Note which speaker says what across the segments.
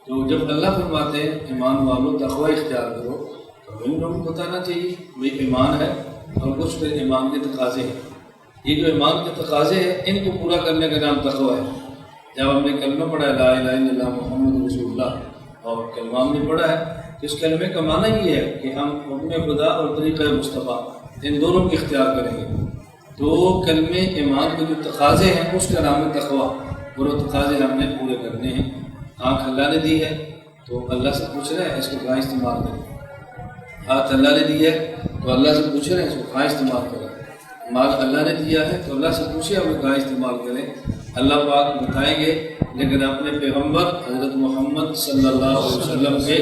Speaker 1: تو جب اللہ فرماتے ہیں ایمان والو تقوی اختیار کرو، تو ان لوگوں کو بتانا چاہیے بھائی ایمان ہے اور کچھ پھر ایمان کے تقاضے ہیں۔ یہ جو ایمان کے تقاضے ہیں ان کو پورا کرنے کا نام تقوی ہے۔ جب ہم نے کلمہ پڑھا ہے لا الہ الا اللہ محمد رسول اللہ، اور کلمہ ہم نے پڑھا ہے تو اس کلمے کا معنی یہ ہے کہ ہم حکم خدا اور طریقہ مصطفیٰ ان دونوں کی اختیار کریں گے۔ تو کلمے ایمان کے جو تقاضے ہیں اس کا نام ہے تقوی، اور وہ تقاضے ہم نے پورے کرنے ہیں۔ آنکھ اللہ نے دی ہے تو اللہ سے پوچھ رہے ہیں اس کو کہاں استعمال کریں۔ ہاتھ اللہ نے دی ہے تو اللہ سے پوچھ رہے ہیں اس کو کہاں استعمال کریں۔ مال اللہ نے دیا ہے تو اللہ سے پوچھے ہمیں کہاں استعمال کریں۔ اللہ پاک بتائیں گے، لیکن اپنے پیغمبر حضرت محمد صلی اللہ علیہ وسلم کے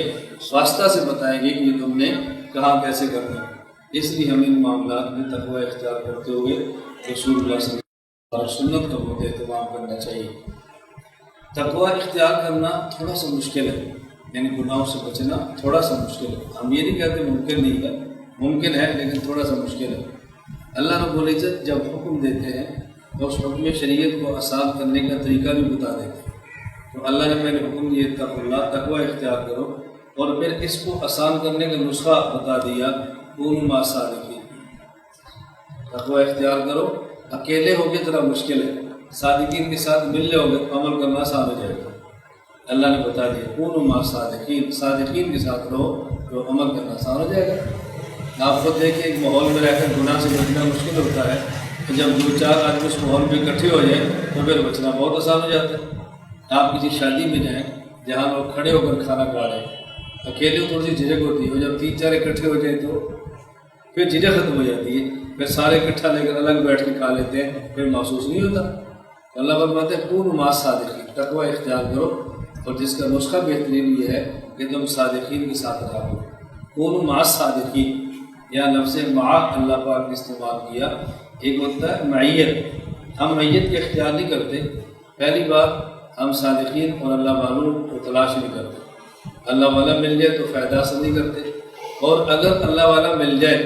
Speaker 1: واسطہ سے بتائیں گے کہ یہ تم نے کہاں کیسے کرنا ہے۔ اس لیے ہمیں ان معاملات میں تقوی اختیار کرتے ہوئے رسول اللہ صلی اللہ علیہ وسلم اور سنت کا بہت اہتمام کرنا چاہیے۔ تقوی اختیار کرنا تھوڑا سا مشکل ہے، یعنی گناہوں سے بچنا تھوڑا سا مشکل ہے۔ ہم یہ نہیں کہتے ممکن نہیں ہے، ممکن ہے لیکن تھوڑا سا مشکل ہے۔ اللہ رب العزت جب حکم دیتے ہیں تو اس حکم شریعت کو آسان کرنے کا طریقہ بھی بتا دیتے ہیں۔ تو اللہ نے پہلے حکم دیا اتقوا اللہ، تقوی اختیار کرو، اور پھر اس کو آسان کرنے کا نسخہ بتا دیا کونوا مع الصادقین۔ تقوی اختیار کرو، اکیلے ہو کے ذرا مشکل ہے، صادقین کے ساتھ مل جاؤ گے تو عمل کرنا آسان ہو جائے گا۔ اللہ نے بتا دیا کونوا مع الصادقین، صادقین کے ساتھ رہو تو عمل کرنا آسان ہو جائے گا۔ آپ کو دیکھیں ایک ماحول میں رہ کر گناہ سے بچنا مشکل ہوتا ہے، تو جب دو چار آدمی اس ماحول میں اکٹھے ہو جائیں تو پھر بچنا بہت آسان ہو جاتا ہے۔ آپ کسی شادی میں جائیں جہاں لوگ کھڑے ہو کر کھانا کھا رہے ہیں، اکیلے تھوڑی سی جھجک ہوتی ہے، اور جب تین چار اکٹھے ہو جائیں تو پھر جھجک ختم ہو جاتی ہے، پھر سارے اکٹھا لے کر الگ بیٹھ کے کھا لیتے ہیں، پھر محسوس نہیں ہوتا۔ اللہ فرماتے ہیں کونوا مع الصادقین، تقوی اختیار کرو، اور جس کا نسخہ بہترین یہ ہے کہ تم صادقین کے ساتھ رہو۔ کونوا مع الصادقین، یا لفظ مع اللہ پاک نے استعمال کیا۔ ایک ہوتا ہے معیت، ہم معیت کے اختیار نہیں کرتے۔ پہلی بات ہم صادقین اور اللہ والوں کو تلاش نہیں کرتے۔ اللہ والا مل جائے تو فائدہ حاصل نہیں کرتے، اور اگر اللہ والا مل جائے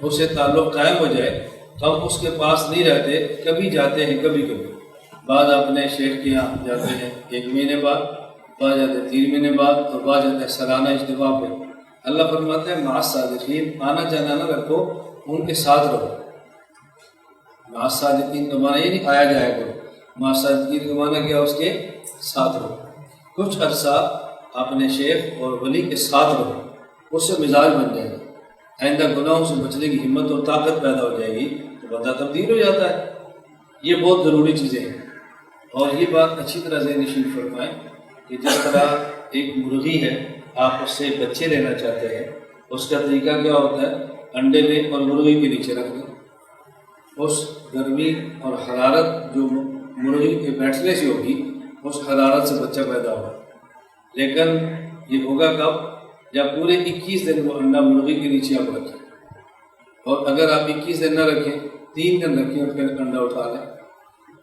Speaker 1: اس سے تعلق قائم ہو جائے تو ہم اس کے پاس نہیں رہتے، کبھی جاتے ہیں کبھی کبھی۔ بعض اپنے شیخ کے یہاں جاتے ہیں 1 مہینے بعد، بعض جاتے ہیں 3 مہینے بعد، اور بعض جاتے ہیں سالانہ اجتماع پہ۔ اللہ فرماتے ہیں مع الصادقین، آنا جانا نہ رکھو، ان کے ساتھ رہو۔ مع الصادقین کا معنی یہ نہیں آیا جائے کرو، مع الصادقین کا معنی کیا؟ اس کے ساتھ رہو۔ کچھ عرصہ اپنے شیخ اور ولی کے ساتھ رہو، اس سے مزاج بن جائے گا، آئندہ گناہوں سے بچنے کی ہمت اور طاقت پیدا ہو جائے گی، تو بندہ تبدیل ہو جاتا ہے۔ یہ بہت ضروری چیزیں ہیں، اور یہ بات اچھی طرح ذہن نشین فرمائیں کہ جس طرح ایک مرغی ہے، آپ اس سے بچے لینا چاہتے ہیں، اس کا طریقہ کیا ہوتا ہے؟ انڈے لیں اور مرغی کے نیچے رکھ دیں۔ اس گرمی اور حرارت جو مرغی کے بیٹھنے سے ہوگی، اس حرارت سے بچہ پیدا ہوگا، لیکن یہ ہوگا کب؟ جب پورے 21 دن وہ انڈا مرغی کے نیچے آپ رکھیں، اور اگر آپ 21 دن نہ رکھیں، 3 دن رکھیں اور پھر انڈا اٹھا لیں،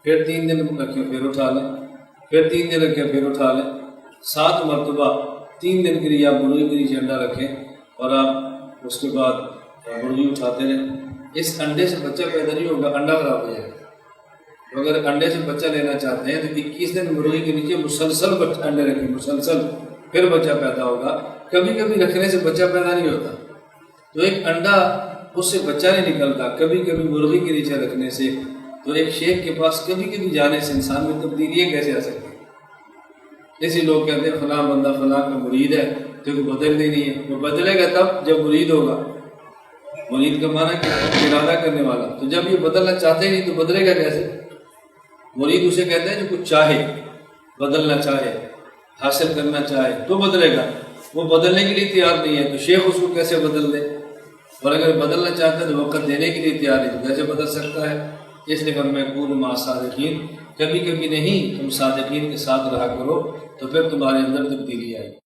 Speaker 1: پھر 3 دن رکھیں پھر اٹھا لیں، پھر 3 دن رکھیں پھر اٹھا لیں، 7 مرتبہ 3 دن کے لیے آپ مرغی کے نیچے انڈا رکھیں، اور آپ اس کے بعد مرغی اٹھاتے رہیں۔ اس انڈے سے بچہ پیدا نہیں ہوگا، انڈا خراب ہو جائے گا۔ تو اگر انڈے سے بچہ لینا چاہتے ہیں تو 21 دن مرغی کے نیچے مسلسل انڈے رکھیں، مسلسل، پھر بچہ پیدا ہوگا۔ کبھی کبھی رکھنے سے بچہ پیدا نہیں ہوتا، تو ایک انڈا اس سے بچہ نہیں نکلتا، کبھی کبھی مرغی کے نیچے رکھنے سے۔ تو ایک شیخ کے پاس کبھی کبھی جانے سے انسان میں تبدیلیاں کیسے آ سکتی ہیں؟ اسی لوگ کہتے ہیں فلاں بندہ فلاں کا مرید ہے تو وہ بدلنے نہیں ہے، وہ بدلے گا تب جب مرید ہوگا۔ مرید کا معنی کہ ارادہ کرنے والا، تو جب یہ بدلنا چاہتے ہی نہیں تو بدلے گا کیسے؟ مرید اسے کہتے ہیں جو کچھ چاہے، بدلنا چاہے، حاصل کرنا چاہے تو بدلے گا۔ وہ بدلنے کے لیے تیار نہیں ہے تو شیخ اس کو کیسے بدل دے؟ اور اگر بدلنا چاہتا ہے تو وقت دینے کے لیے تیار ہے تو کیسے بدل سکتا ہے؟ اس لیے ہم کونوا مع الصادقین، کبھی کبھی نہیں، تم صادقین کے ساتھ رہا کرو تو پھر تمہارے اندر تبدیلی آئے گی۔